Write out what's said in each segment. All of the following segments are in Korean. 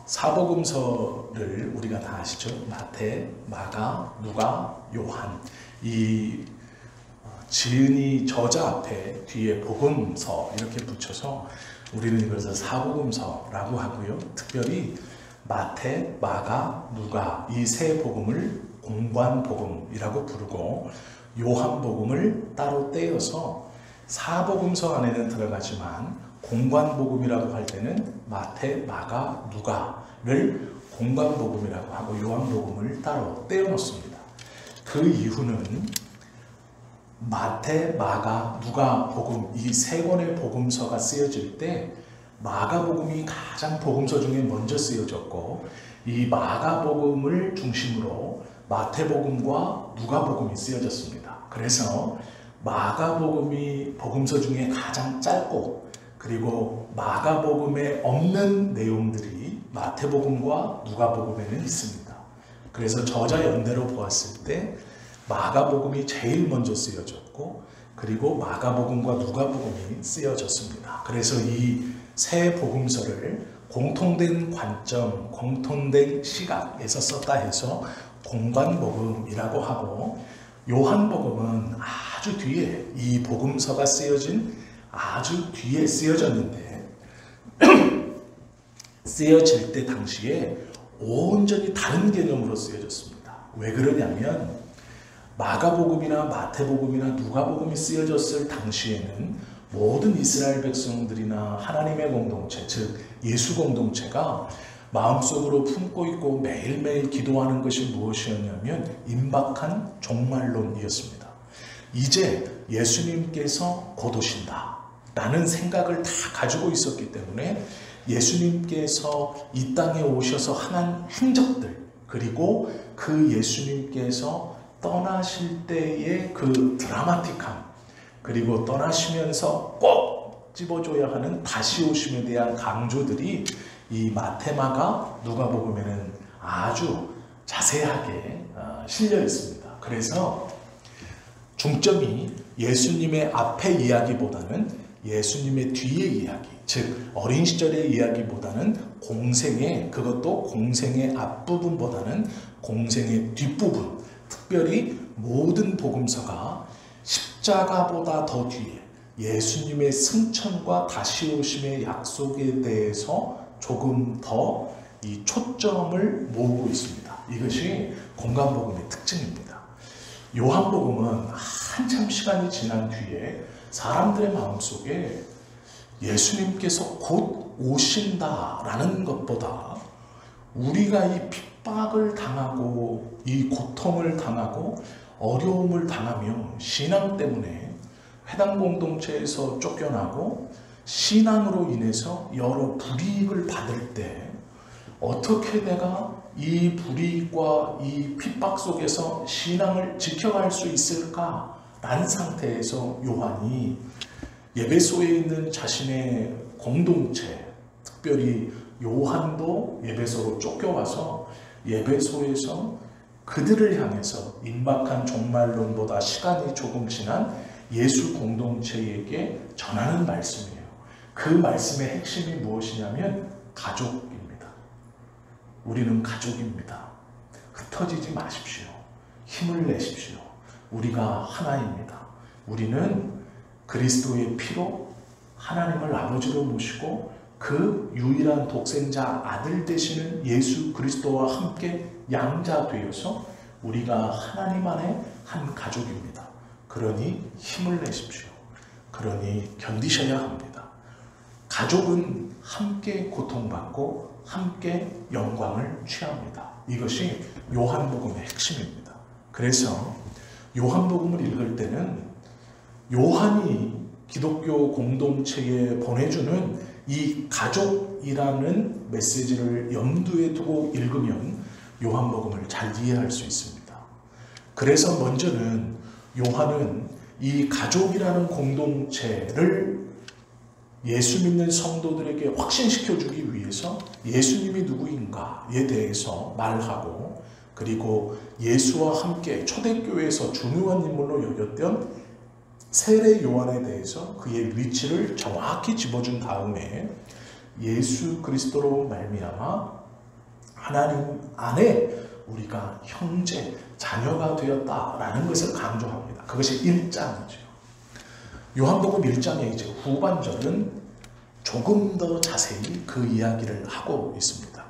사복음서를 우리가 다 아시죠? 마태, 마가, 누가, 요한. 이 지은이 저자 앞에 뒤에 복음서 이렇게 붙여서 우리는 이것을 사복음서라고 하고요. 특별히 마태, 마가, 누가 이 세 복음을 공관복음이라고 부르고 요한복음을 따로 떼어서 사복음서 안에는 들어가지만 공관복음이라고 할 때는 마태, 마가, 누가를 공관복음이라고 하고 요한복음을 따로 떼어놓습니다. 그 이유는 마태, 마가, 누가 복음 이 세 권의 복음서가 쓰여질 때 마가복음이 가장 복음서 중에 먼저 쓰여졌고 이 마가복음을 중심으로 마태복음과 누가복음이 쓰여졌습니다. 그래서 마가복음이 복음서 중에 가장 짧고 그리고 마가복음에 없는 내용들이 마태복음과 누가복음에는 있습니다. 그래서 저자 연대로 보았을 때 마가복음이 제일 먼저 쓰여졌고 그리고 마가복음과 누가복음이 쓰여졌습니다. 그래서 이 세 복음서를 공통된 관점, 공통된 시각에서 썼다 해서 공관복음이라고 하고 요한복음은 아주 뒤에 이 복음서가 쓰여진 아주 뒤에 쓰여졌는데 쓰여질 때 당시에 온전히 다른 개념으로 쓰여졌습니다. 왜 그러냐면 마가복음이나 마태복음이나 누가복음이 쓰여졌을 당시에는 모든 이스라엘 백성들이나 하나님의 공동체, 즉 예수 공동체가 마음속으로 품고 있고 매일매일 기도하는 것이 무엇이었냐면 임박한 종말론이었습니다. 이제 예수님께서 곧 오신다 라는 생각을 다 가지고 있었기 때문에 예수님께서 이 땅에 오셔서 하는 행적들 그리고 그 예수님께서 떠나실 때의 그 드라마틱함 그리고 떠나시면서 꼭 집어줘야 하는 다시 오심에 대한 강조들이 이 마태마가 누가복음에는 아주 자세하게 실려 있습니다. 그래서 중점이 예수님의 앞의 이야기보다는 예수님의 뒤의 이야기, 즉 어린 시절의 이야기보다는 공생의 그것도 공생의 앞부분보다는 공생의 뒷부분, 특별히 모든 복음서가 십자가보다 더 뒤에 예수님의 승천과 다시 오심의 약속에 대해서 조금 더 이 초점을 모으고 있습니다. 이것이 공관복음의 특징입니다. 요한복음은 한참 시간이 지난 뒤에 사람들의 마음속에 예수님께서 곧 오신다라는 것보다 우리가 이 핍박을 당하고 이 고통을 당하고 어려움을 당하며 신앙 때문에 회당 공동체에서 쫓겨나고 신앙으로 인해서 여러 불이익을 받을 때 어떻게 내가 이 불이익과 이 핍박 속에서 신앙을 지켜갈 수 있을까라는 상태에서 요한이 에베소에 있는 자신의 공동체, 특별히 요한도 에베소로 쫓겨와서 에베소에서 그들을 향해서 임박한 종말론보다 시간이 조금 지난 예수 공동체에게 전하는 말씀이에요. 그 말씀의 핵심이 무엇이냐면 가족입니다. 우리는 가족입니다. 흩어지지 마십시오. 힘을 내십시오. 우리가 하나입니다. 우리는 그리스도의 피로 하나님을 아버지로 모시고 그 유일한 독생자 아들 되시는 예수 그리스도와 함께 양자되어서 우리가 하나님 안에 한 가족입니다. 그러니 힘을 내십시오. 그러니 견디셔야 합니다. 가족은 함께 고통받고 함께 영광을 취합니다. 이것이 요한복음의 핵심입니다. 그래서 요한복음을 읽을 때는 요한이 기독교 공동체에 보내주는 이 가족이라는 메시지를 염두에 두고 읽으면 요한복음을 잘 이해할 수 있습니다. 그래서 먼저는 요한은 이 가족이라는 공동체를 예수 믿는 성도들에게 확신시켜주기 위해서 예수님이 누구인가에 대해서 말하고 그리고 예수와 함께 초대교회에서 중요한 인물로 여겼던 세례 요한에 대해서 그의 위치를 정확히 집어준 다음에 예수 그리스도로 말미암아 하나님 안에 우리가 형제, 자녀가 되었다라는 것을 강조합니다. 그것이 1장이죠. 요한복음 1장의 이제 후반절은 조금 더 자세히 그 이야기를 하고 있습니다.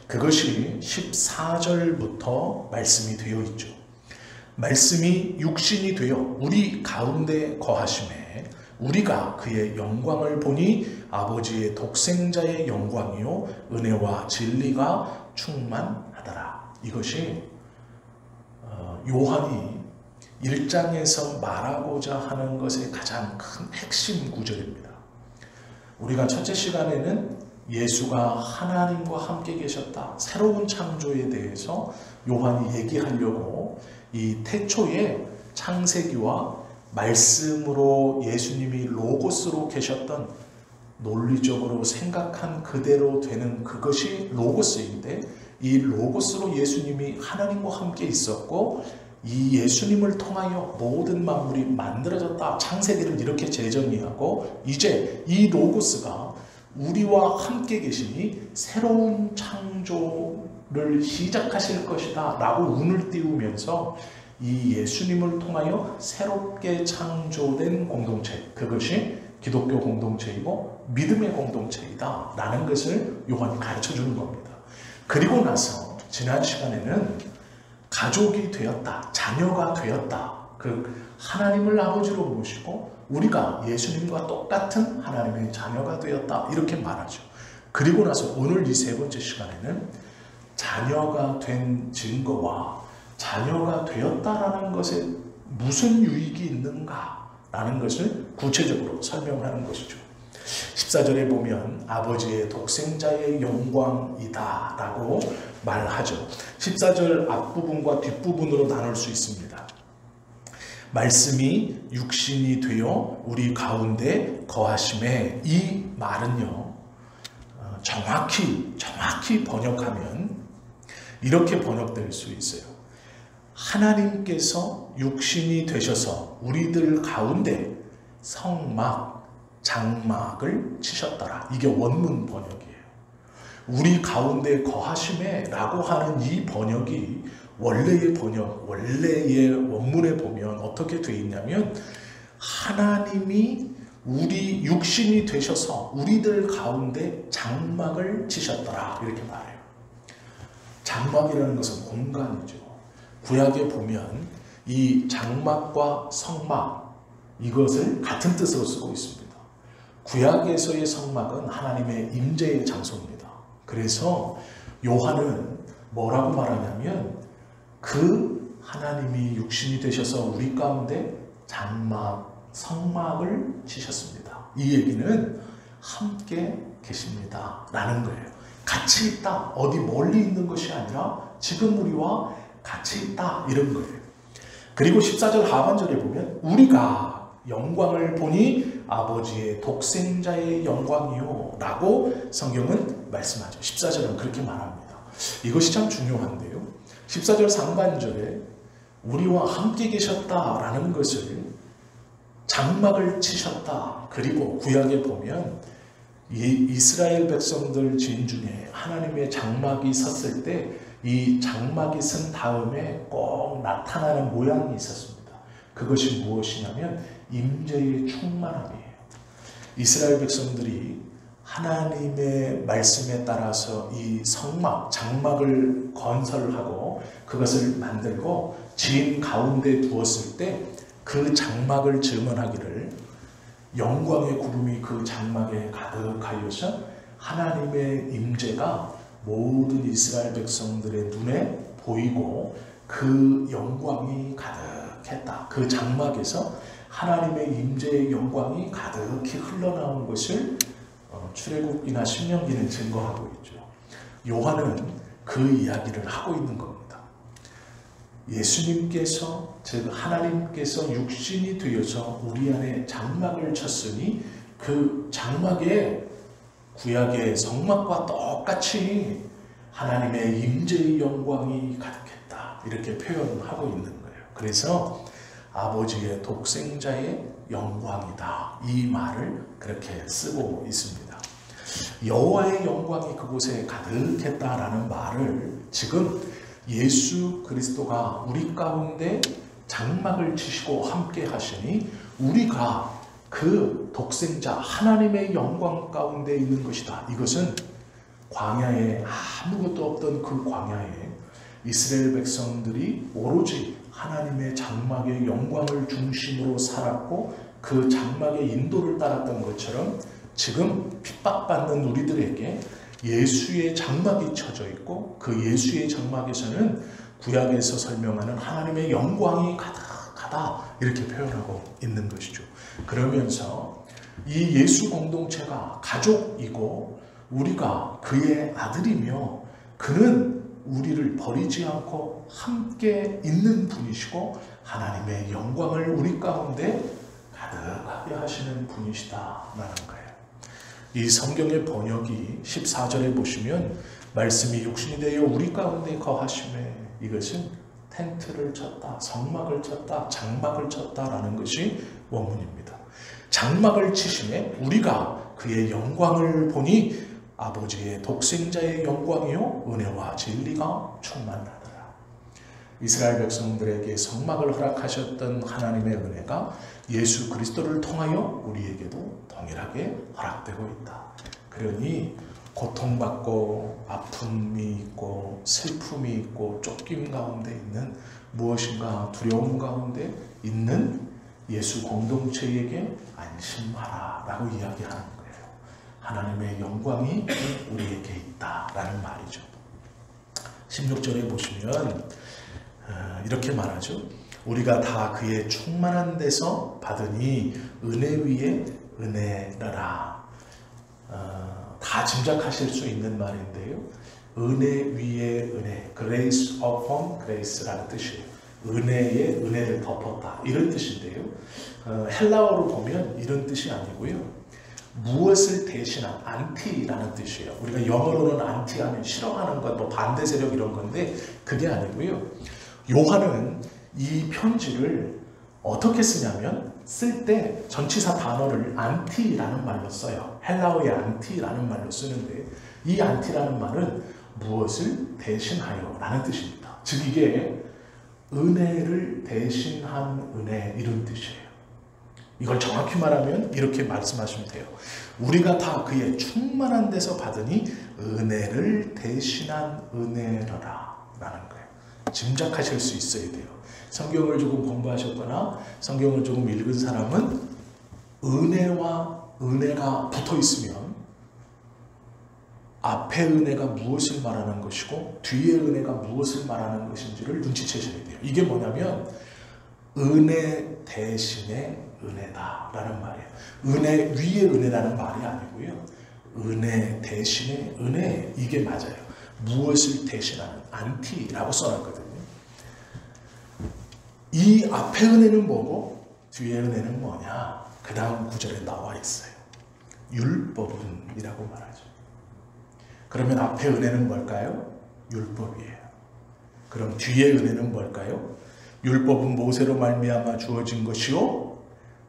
그것이 14절부터 말씀이 되어 있죠. 말씀이 육신이 되어 우리 가운데 거하심에 우리가 그의 영광을 보니 아버지의 독생자의 영광이요 은혜와 진리가 충만하더라. 이것이 요한이 1장에서 말하고자 하는 것의 가장 큰 핵심 구절입니다. 우리가 첫째 시간에는 예수가 하나님과 함께 계셨다, 새로운 창조에 대해서 요한이 얘기하려고 이 태초에 창세기와 말씀으로 예수님이 로고스로 계셨던 논리적으로 생각한 그대로 되는 그것이 로고스인데, 이 로고스로 예수님이 하나님과 함께 있었고 이 예수님을 통하여 모든 만물이 만들어졌다, 창세기를 이렇게 재정의하고 이제 이 로고스가 우리와 함께 계시니 새로운 창조를 시작하실 것이다 라고 운을 띄우면서 이 예수님을 통하여 새롭게 창조된 공동체, 그것이 기독교 공동체이고 믿음의 공동체이다 라는 것을 요한이 가르쳐 주는 겁니다. 그리고 나서 지난 시간에는 가족이 되었다, 자녀가 되었다, 그 하나님을 아버지로 모시고 우리가 예수님과 똑같은 하나님의 자녀가 되었다 이렇게 말하죠. 그리고 나서 오늘 이 세 번째 시간에는 자녀가 된 증거와 자녀가 되었다라는 것에 무슨 유익이 있는가라는 것을 구체적으로 설명하는 것이죠. 14절에 보면 아버지의 독생자의 영광이다 라고 말하죠. 14절 앞부분과 뒷부분으로 나눌 수 있습니다. 말씀이 육신이 되어 우리 가운데 거하심에, 이 말은요 정확히 번역하면 이렇게 번역될 수 있어요. 하나님께서 육신이 되셔서 우리들 가운데 성막, 장막을 치셨더라. 이게 원문 번역이에요. 우리 가운데 거하심에 라고 하는 이 번역이 원래의 번역, 원래의 원문에 보면 어떻게 되어 있냐면 하나님이 우리 육신이 되셔서 우리들 가운데 장막을 치셨더라 이렇게 말해요. 장막이라는 것은 공간이죠. 구약에 보면 이 장막과 성막, 이것을 같은 뜻으로 쓰고 있습니다. 구약에서의 성막은 하나님의 임재의 장소입니다. 그래서 요한은 뭐라고 말하냐면 그 하나님이 육신이 되셔서 우리 가운데 장막, 성막을 치셨습니다. 이 얘기는 함께 계십니다 라는 거예요. 같이 있다, 어디 멀리 있는 것이 아니라 지금 우리와 같이 있다 이런 거예요. 그리고 14절 하반절에 보면 우리가 영광을 보니 아버지의 독생자의 영광이요 라고 성경은 말씀하죠. 14절은 그렇게 말합니다. 이것이 참 중요한데요. 14절 상반절에 우리와 함께 계셨다라는 것을 장막을 치셨다. 그리고 구약에 보면 이스라엘 백성들 진중에 하나님의 장막이 섰을 때 이 장막이 선 다음에 꼭 나타나는 모양이 있었습니다. 그것이 무엇이냐면 임재의 충만함이에요. 이스라엘 백성들이 하나님의 말씀에 따라서 이 성막, 장막을 건설하고 그것을 만들고 지인 가운데 두었을 때 그 장막을 증언하기를 영광의 구름이 그 장막에 가득하여서 하나님의 임재가 모든 이스라엘 백성들의 눈에 보이고 그 영광이 가득했다. 그 장막에서 하나님의 임재의 영광이 가득히 흘러나온 것을 출애굽기나 신명기는 증거하고 있죠. 요한은 그 이야기를 하고 있는 겁니다. 예수님께서, 즉 하나님께서 육신이 되어서 우리 안에 장막을 쳤으니 그 장막에 구약의 성막과 똑같이 하나님의 임재의 영광이 가득했다 이렇게 표현하고 있는 거예요. 그래서 아버지의 독생자의 영광이다 이 말을 그렇게 쓰고 있습니다. 여호와의 영광이 그곳에 가득했다라는 말을 지금 예수 그리스도가 우리 가운데 장막을 치시고 함께 하시니 우리가 그 독생자 하나님의 영광 가운데 있는 것이다. 이것은 광야에 아무것도 없던 그 광야에 이스라엘 백성들이 오로지 하나님의 장막의 영광을 중심으로 살았고 그 장막의 인도를 따랐던 것처럼 지금 핍박받는 우리들에게 예수의 장막이 쳐져 있고 그 예수의 장막에서는 구약에서 설명하는 하나님의 영광이 가득하다 이렇게 표현하고 있는 것이죠. 그러면서 이 예수 공동체가 가족이고 우리가 그의 아들이며 그는 우리를 버리지 않고 함께 있는 분이시고 하나님의 영광을 우리 가운데 가득하게 하시는 분이시다라는 거예요. 이 성경의 번역이 14절에 보시면 말씀이 육신이 되어 우리 가운데 거하심에 이것은 텐트를 쳤다, 성막을 쳤다, 장막을 쳤다라는 것이 원문입니다. 장막을 치심에 우리가 그의 영광을 보니 아버지의 독생자의 영광이요 은혜와 진리가 충만하더라. 이스라엘 백성들에게 성막을 허락하셨던 하나님의 은혜가 예수 그리스도를 통하여 우리에게도 동일하게 허락되고 있다. 그러니 고통받고 아픔이 있고 슬픔이 있고 쫓김 가운데 있는 무엇인가 두려움 가운데 있는 예수 공동체에게 안심하라 라고 이야기하는 거예요. 하나님의 영광이 우리에게 있다라는 말이죠. 16절에 보시면 이렇게 말하죠. 우리가 다 그의 충만한 데서 받으니 은혜 위에 은혜라. 다 짐작하실 수 있는 말인데요. 은혜 위에 은혜, grace upon grace라는 뜻이에요. 은혜에 은혜를 덮었다 이런 뜻인데요. 헬라어로 보면 이런 뜻이 아니고요. 무엇을 대신한 안티라는 뜻이에요. 우리가 영어로는 안티하면 싫어하는 것, 뭐 반대 세력 이런 건데 그게 아니고요. 요한은 이 편지를 어떻게 쓰냐면 쓸 때 전치사 단어를 안티라는 말로 써요. 헬라어의 안티라는 말로 쓰는데 이 안티라는 말은 무엇을 대신하여 라는 뜻입니다. 즉 이게 은혜를 대신한 은혜 이런 뜻이에요. 이걸 정확히 말하면 이렇게 말씀하시면 돼요. 우리가 다 그의 충만한 데서 받으니 은혜를 대신한 은혜로라 라는 거예요. 짐작하실 수 있어야 돼요. 성경을 조금 공부하셨거나 성경을 조금 읽은 사람은 은혜와 은혜가 붙어 있으면 앞에 은혜가 무엇을 말하는 것이고 뒤에 은혜가 무엇을 말하는 것인지를 눈치채셔야 돼요. 이게 뭐냐면 은혜 대신의 은혜다라는 말이에요. 은혜 위의 은혜라는 말이 아니고요. 은혜 대신의 은혜 이게 맞아요. 무엇을 대신하는 안티라고 써놨거든요. 이 앞에 은혜는 뭐고 뒤에 은혜는 뭐냐? 그 다음 구절에 나와 있어요. 율법은이라고 말하죠. 그러면 앞에 은혜는 뭘까요? 율법이에요. 그럼 뒤에 은혜는 뭘까요? 율법은 모세로 말미암아 주어진 것이요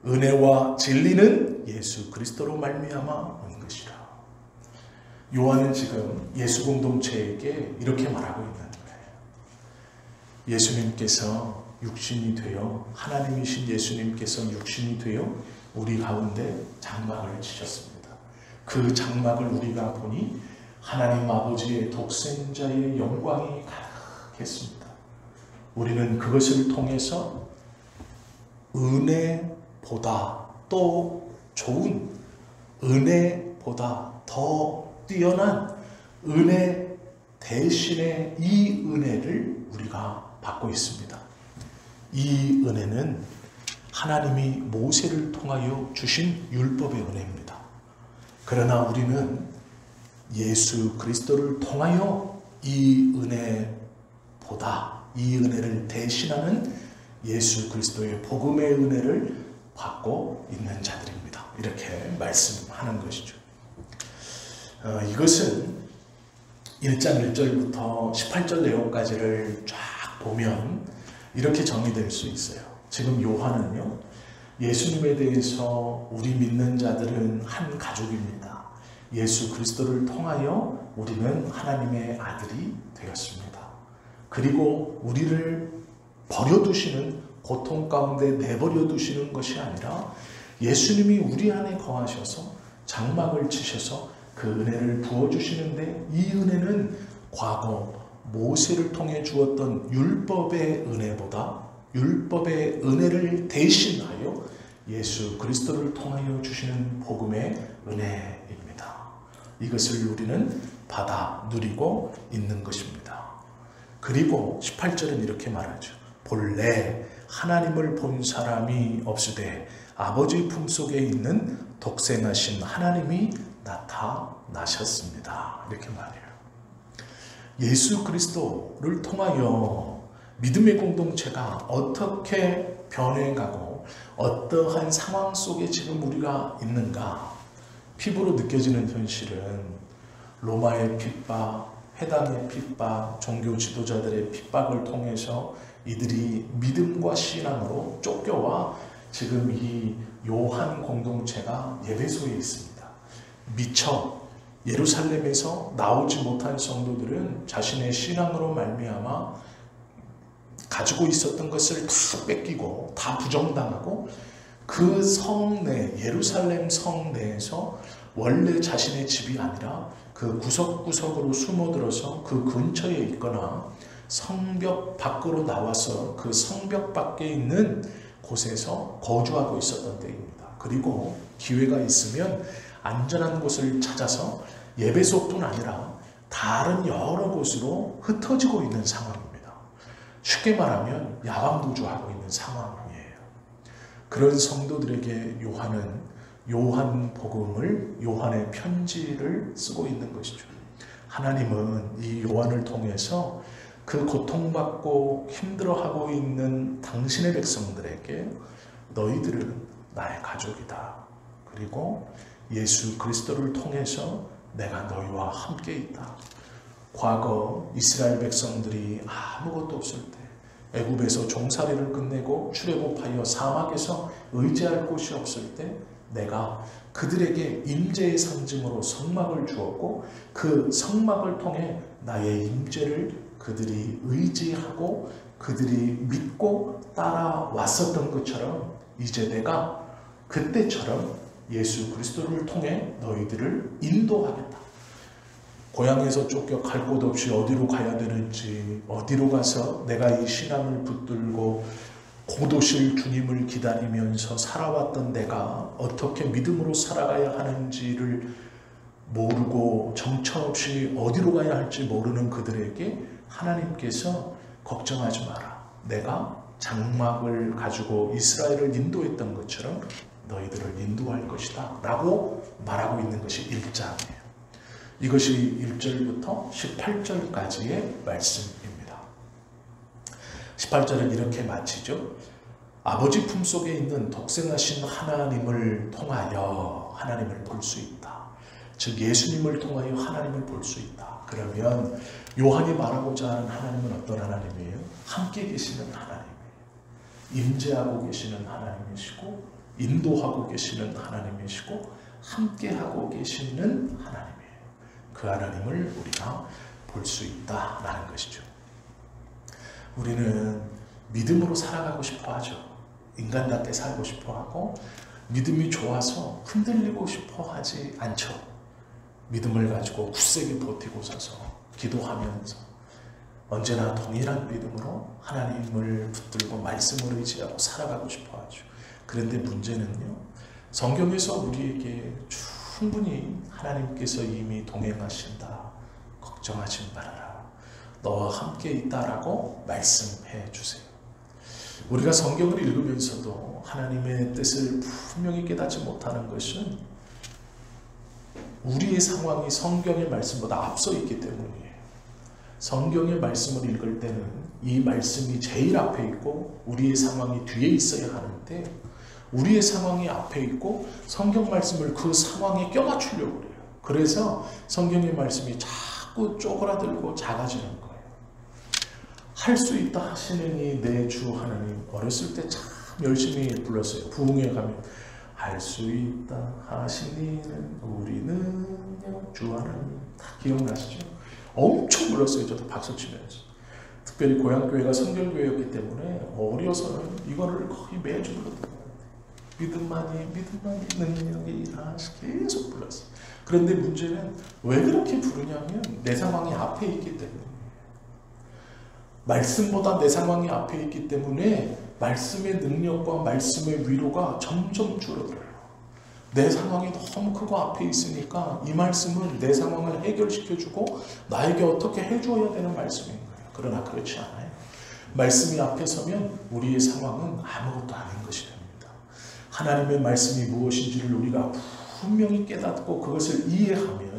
은혜와 진리는 예수 그리스도로 말미암아 온 것이라. 요한은 지금 예수 공동체에게 이렇게 말하고 있는 거예요. 예수님께서 육신이 되어 하나님이신 예수님께서 육신이 되어 우리 가운데 장막을 치셨습니다. 그 장막을 우리가 보니 하나님 아버지의 독생자의 영광이 가득했습니다. 우리는 그것을 통해서 은혜보다 또 좋은 은혜보다 더 뛰어난 은혜 대신에 이 은혜를 우리가 받고 있습니다. 이 은혜는 하나님이 모세를 통하여 주신 율법의 은혜입니다. 그러나 우리는 예수 그리스도를 통하여 이 은혜보다 이 은혜를 대신하는 예수 그리스도의 복음의 은혜를 받고 있는 자들입니다. 이렇게 말씀하는 것이죠. 이것은 1장 1절부터 18절 내용까지를 쫙 보면 이렇게 정의될 수 있어요. 지금 요한은요, 예수님에 대해서 우리 믿는 자들은 한 가족입니다. 예수 그리스도를 통하여 우리는 하나님의 아들이 되었습니다. 그리고 우리를 버려두시는, 고통 가운데 내버려 두시는 것이 아니라 예수님이 우리 안에 거하셔서 장막을 치셔서 그 은혜를 부어주시는데, 이 은혜는 과거 모세를 통해 주었던 율법의 은혜보다 율법의 은혜를 대신하여 예수 그리스도를 통하여 주시는 복음의 은혜입니다. 이것을 우리는 받아 누리고 있는 것입니다. 그리고 18절은 이렇게 말하죠. 본래 하나님을 본 사람이 없으되 아버지 품속에 있는 독생하신 하나님이 나타나셨습니다. 이렇게 말해요. 예수 그리스도를 통하여 믿음의 공동체가 어떻게 변해가고 어떠한 상황 속에 지금 우리가 있는가, 피부로 느껴지는 현실은 로마의 핍박, 회당의 핍박, 종교 지도자들의 핍박을 통해서 이들이 믿음과 신앙으로 쫓겨와 지금 이 요한 공동체가 예배소에 있습니다. 미처 예루살렘에서 나오지 못한 성도들은 자신의 신앙으로 말미암아 가지고 있었던 것을 다 뺏기고 다 부정당하고 그 성내, 예루살렘 성내에서 원래 자신의 집이 아니라 그 구석구석으로 숨어들어서 그 근처에 있거나 성벽 밖으로 나와서 그 성벽 밖에 있는 곳에서 거주하고 있었던 때입니다. 그리고 기회가 있으면 안전한 곳을 찾아서 예배소뿐 아니라 다른 여러 곳으로 흩어지고 있는 상황입니다. 쉽게 말하면 야왕도주하고 있는 상황이에요. 그런 성도들에게 요한은 요한복음을, 요한의 편지를 쓰고 있는 것이죠. 하나님은 이 요한을 통해서 그 고통받고 힘들어하고 있는 당신의 백성들에게 너희들은 나의 가족이다. 그리고 예수 그리스도를 통해서 내가 너희와 함께 있다. 과거 이스라엘 백성들이 아무것도 없을 때, 애굽에서 종살이를 끝내고 출애굽하여 사막에서 의지할 곳이 없을 때 내가 그들에게 임재의 상징으로 성막을 주었고, 그 성막을 통해 나의 임재를 그들이 의지하고 그들이 믿고 따라왔었던 것처럼 이제 내가 그때처럼 예수 그리스도를 통해 너희들을 인도하겠다. 고향에서 쫓겨 갈 곳 없이 어디로 가야 되는지, 어디로 가서 내가 이 신앙을 붙들고 고도실 주님을 기다리면서 살아왔던 내가 어떻게 믿음으로 살아가야 하는지를 모르고 정처 없이 어디로 가야 할지 모르는 그들에게 하나님께서 걱정하지 마라. 내가 장막을 가지고 이스라엘을 인도했던 것처럼 너희들을 인도할 것이다 라고 말하고 있는 것이 1장이에요. 이것이 1절부터 18절까지의 말씀입니다. 18절은 이렇게 마치죠. 아버지 품속에 있는 독생하신 하나님을 통하여 하나님을 볼 수 있다. 즉 예수님을 통하여 하나님을 볼 수 있다. 그러면 요한이 말하고자 하는 하나님은 어떤 하나님이에요? 함께 계시는 하나님이에요. 임재하고 계시는 하나님이시고 인도하고 계시는 하나님이시고 함께하고 계시는 하나님이에요. 그 하나님을 우리가 볼 수 있다라는 것이죠. 우리는 믿음으로 살아가고 싶어 하죠. 인간답게 살고 싶어 하고 믿음이 좋아서 흔들리고 싶어 하지 않죠. 믿음을 가지고 굳세게 버티고 서서 기도하면서 언제나 동일한 믿음으로 하나님을 붙들고 말씀을 의지하고 살아가고 싶어 하죠. 그런데 문제는요, 성경에서 우리에게 충분히 하나님께서 이미 동행하신다, 걱정하지 말아라, 너와 함께 있다라고 말씀해 주세요. 우리가 성경을 읽으면서도 하나님의 뜻을 분명히 깨닫지 못하는 것은 우리의 상황이 성경의 말씀보다 앞서 있기 때문이에요. 성경의 말씀을 읽을 때는 이 말씀이 제일 앞에 있고 우리의 상황이 뒤에 있어야 하는데, 우리의 상황이 앞에 있고 성경 말씀을 그 상황에 껴맞추려고 그래요. 그래서 성경의 말씀이 자꾸 쪼그라들고 작아지는 거예요. 할 수 있다 하시느니 내 주 하나님, 어렸을 때 참 열심히 불렀어요. 부흥회 가면 할 수 있다 하시니는 우리는요 주 하나님. 다 기억나시죠? 엄청 불렀어요. 저도 박수 치면서. 특별히 고향교회가 성결교회였기 때문에 어려서는 이거를 거의 매주 불렀던 것 같아요. 믿음만이 능력이 일하시 계속 불렀어요. 그런데 문제는 왜 그렇게 부르냐면 내 상황이 앞에 있기 때문이에요. 말씀보다 내 상황이 앞에 있기 때문에 말씀의 능력과 말씀의 위로가 점점 줄어들어요. 내 상황이 너무 크고 앞에 있으니까 이 말씀은 내 상황을 해결시켜주고 나에게 어떻게 해줘야 되는 말씀인 거예요. 그러나 그렇지 않아요. 말씀이 앞에 서면 우리의 상황은 아무것도 아닌 것이 됩니다. 하나님의 말씀이 무엇인지를 우리가 분명히 깨닫고 그것을 이해하면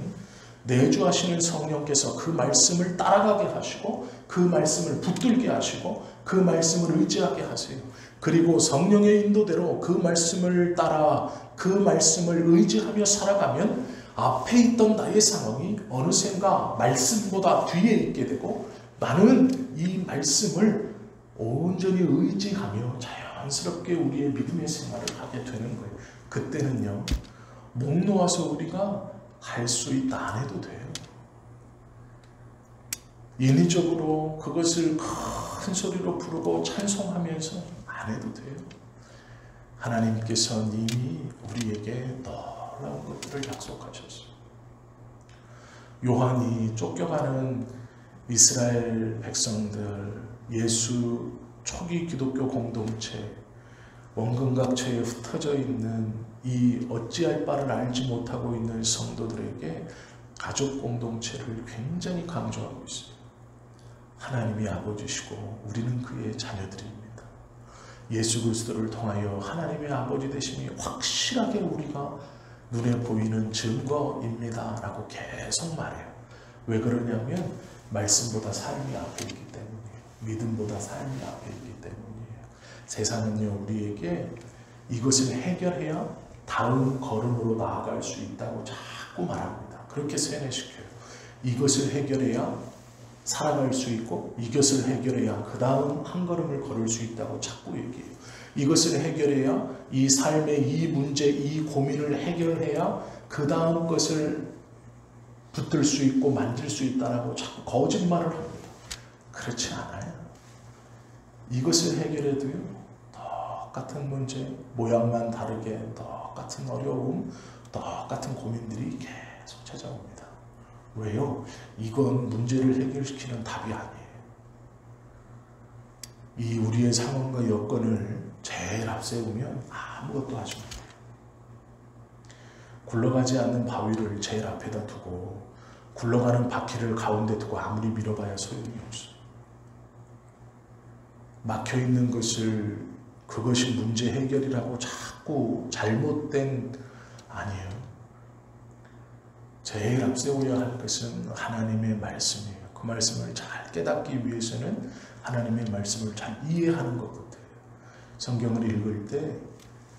내주하시는 성령께서 그 말씀을 따라가게 하시고 그 말씀을 붙들게 하시고 그 말씀을 의지하게 하세요. 그리고 성령의 인도대로 그 말씀을 따라 그 말씀을 의지하며 살아가면 앞에 있던 나의 상황이 어느샌가 말씀보다 뒤에 있게 되고 나는 이 말씀을 온전히 의지하며 자연스럽게 우리의 믿음의 생활을 하게 되는 거예요. 그때는요 목 놓아서 우리가 할 수 있다 안 해도 돼요. 인위적으로 그것을 큰 소리로 부르고 찬송하면서 안 해도 돼요. 하나님께서는 이미 우리에게 놀라운 것들을 약속하셨어요. 요한이 쫓겨가는 이스라엘 백성들, 예수 초기 기독교 공동체, 원근각처에 흩어져 있는 이 어찌할 바를 알지 못하고 있는 성도들에게 가족 공동체를 굉장히 강조하고 있어요. 하나님이 아버지시고 우리는 그의 자녀들입니다. 예수 그리스도를 통하여 하나님의 아버지 되심이 확실하게 우리가 눈에 보이는 증거입니다 라고 계속 말해요. 왜 그러냐면 말씀보다 삶이 앞에 있기 때문이에요. 믿음보다 삶이 앞에 있기 때문이에요. 세상은요 우리에게 이것을 해결해야 다음 걸음으로 나아갈 수 있다고 자꾸 말합니다. 그렇게 세뇌시켜요. 이것을 해결해야 살아갈 수 있고 이것을 해결해야 그 다음 한 걸음을 걸을 수 있다고 자꾸 얘기해요. 이것을 해결해야 이 삶의 이 문제, 이 고민을 해결해야 그 다음 것을 붙들 수 있고 만질 수 있다라고 자꾸 거짓말을 합니다. 그렇지 않아요. 이것을 해결해도요 똑같은 문제, 모양만 다르게 똑같은 어려움, 똑같은 고민들이 계속 찾아옵니다. 왜요? 이건 문제를 해결시키는 답이 아니에요. 이 우리의 상황과 여건을 제일 앞세우면 아무것도 하지 못해요. 굴러가지 않는 바위를 제일 앞에다 두고 굴러가는 바퀴를 가운데 두고 아무리 밀어봐야 소용이 없어요. 막혀있는 것을 그것이 문제 해결이라고 자꾸 잘못된 아니에요. 제일 앞세워야 할 것은 하나님의 말씀이에요. 그 말씀을 잘 깨닫기 위해서는 하나님의 말씀을 잘 이해하는 것 같아요. 성경을 읽을 때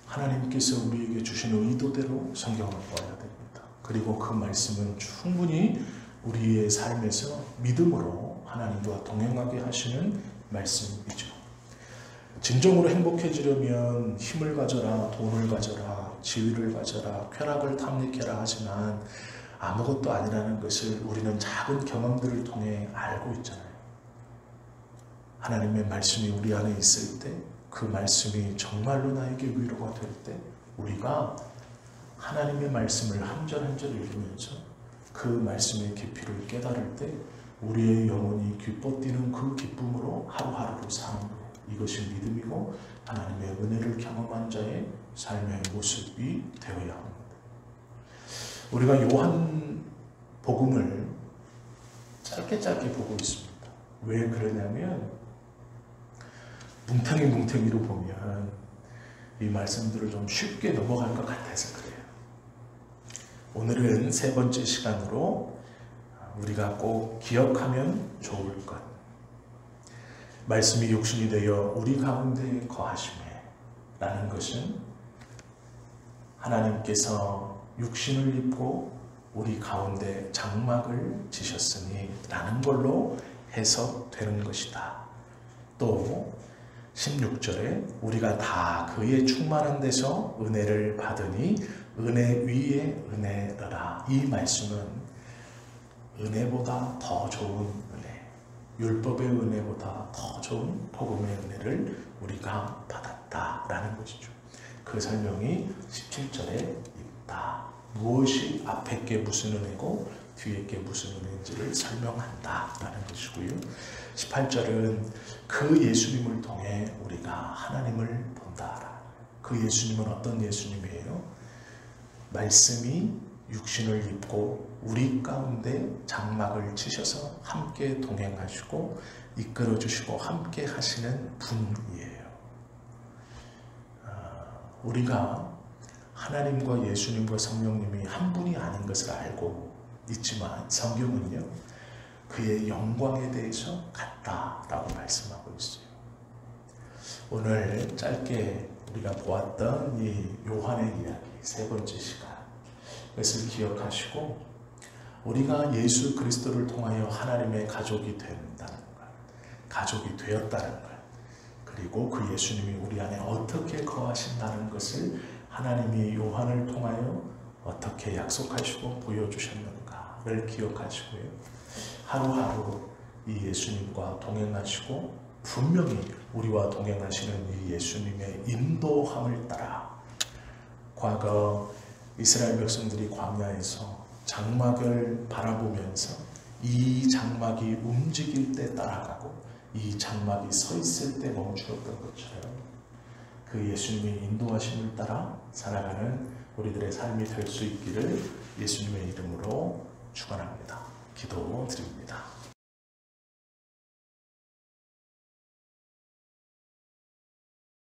하나님께서 우리에게 주신 의도대로 성경을 보아야 됩니다. 그리고 그 말씀은 충분히 우리의 삶에서 믿음으로 하나님과 동행하게 하시는 말씀이죠. 진정으로 행복해지려면 힘을 가져라, 돈을 가져라, 지위를 가져라, 쾌락을 탐닉해라 하지만 아무것도 아니라는 것을 우리는 작은 경험들을 통해 알고 있잖아요. 하나님의 말씀이 우리 안에 있을 때 그 말씀이 정말로 나에게 위로가 될 때 우리가 하나님의 말씀을 한 절 한 절 읽으면서 그 말씀의 깊이를 깨달을 때 우리의 영혼이 기뻐 뛰는 그 기쁨으로 하루하루를 사는 거예요. 이것이 믿음이고 하나님의 은혜를 경험한 자의 삶의 모습이 되어야 합니다. 우리가 요한 복음을 짧게 보고 있습니다. 왜 그러냐면 뭉탱이로 보면 이 말씀들을 좀 쉽게 넘어갈 것 같아서 그래요. 오늘은 세 번째 시간으로 우리가 꼭 기억하면 좋을 것, 말씀이 육신이 되어 우리 가운데 거하심에 라는 것은 하나님께서 육신을 입고 우리 가운데 장막을 지셨으니 라는 걸로 해석되는 것이다. 또 16절에 우리가 다 그의 충만한 데서 은혜를 받으니 은혜 위에 은혜더라. 이 말씀은 은혜보다 더 좋은 은혜, 율법의 은혜보다 더 좋은 복음의 은혜를 우리가 받았다라는 것이죠. 그 설명이 17절에 있다. 무엇이 앞에 게 무슨 은혜고 뒤에 게 무슨 은혜인지를 설명한다라는 것이고요. 18절은 그 예수님을 통해 우리가 하나님을 본다. 그 예수님은 어떤 예수님이에요? 말씀이 육신을 입고 우리 가운데 장막을 치셔서 함께 동행하시고 이끌어 주시고 함께 하시는 분이에요. 우리가 하나님과 예수님과 성령님이 한 분이 아닌 것을 알고 있지만 성경은요, 그의 영광에 대해서 같다라고 말씀하고 있어요. 오늘 짧게 우리가 보았던 이 요한의 이야기, 세 번째 시간, 그것을 기억하시고 우리가 예수 그리스도를 통하여 하나님의 가족이 된다는 것, 가족이 되었다는 것, 그리고 그 예수님이 우리 안에 어떻게 거하신다는 것을 하나님이 요한을 통하여 어떻게 약속하시고 보여주셨는가를 기억하시고요. 하루하루 이 예수님과 동행하시고 분명히 우리와 동행하시는 이 예수님의 인도함을 따라 과거 이스라엘 백성들이 광야에서 장막을 바라보면서 이 장막이 움직일 때 따라가고 이 장막이 서 있을 때 멈추었던 것처럼 그 예수님의 인도하심을 따라 살아가는 우리들의 삶이 될 수 있기를 예수님의 이름으로 축원합니다. 기도드립니다.